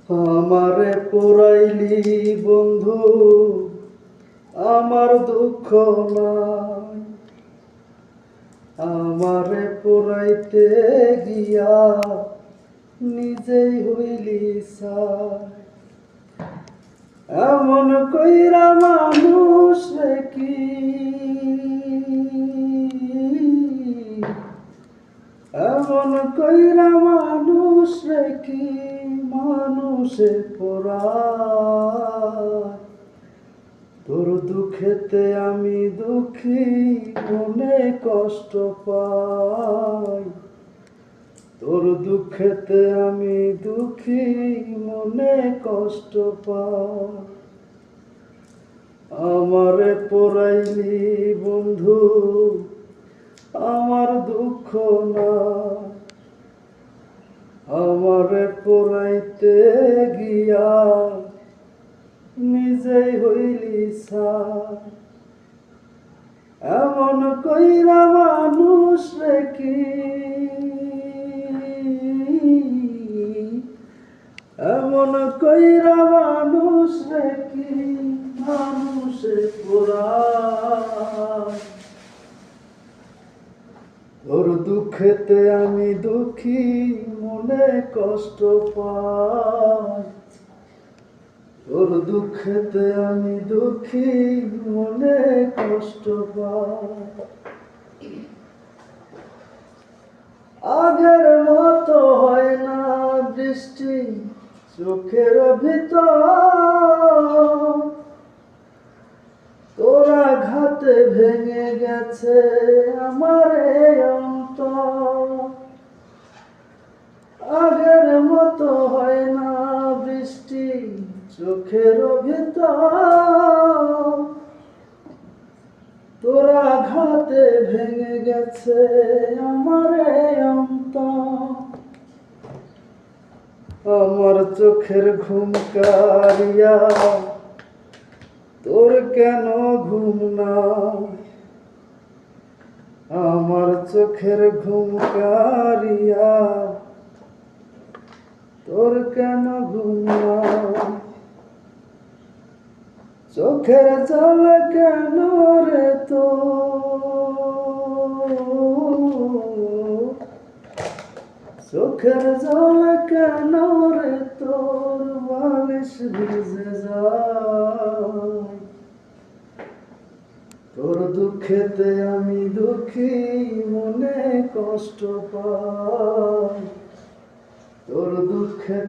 আমারে পোড়াইলি বন্ধু, আমার দুঃখ নাই। আমারে পোড়াইতে গিয়া নিজেই হইলি সাই। এমন কইরা মানুষ রে কি, এমন কইরা মানুষ রে কি মানুষে পোড়ায়। তোর দুঃখেতে আমি দুঃখী, মনে কষ্ট পাই। তোর দুঃখেতে আমি দুঃখী, মনে কষ্ট পাই। আমারে পোড়াইলি বন্ধু, আমার দুঃখ না। আমারে পোড়াইতে গিয়া নিজেই হইলি সাই। এমন কইরা মানুষ রে কি, এমন কইরা মানুষ রে কি মানুষে পোড়ায়। তোর দুঃখেতে আমি দুঃখী, মনে কষ্ট পাই। তোর দুঃখেতে আমি দুঃখী, মনে কষ্ট পাই। আগের মতো হয় না বৃষ্টি চোখের ভিতর। তোরা ঘাতে ভেঙে গেছে আমার অন্তর। আগের মতো হয় না বৃষ্টি চোখের ভিতর। তোরা ঘাতে ভেঙে গেছে আমার অন্তর। আমার চোখের ঘুম কারিয়া তোর কেন ঘুম নাই। আমার চোখের ঘুম কারিয়া তোর কেন ঘুম নাই। চোখের জল কেন রে তোর, চোখের জল কেন রে তোর বালিশ ভিজে যায়। তোর দুঃখেতে আমি দুঃখী, মনে কষ্ট পাই। তোর দুঃখে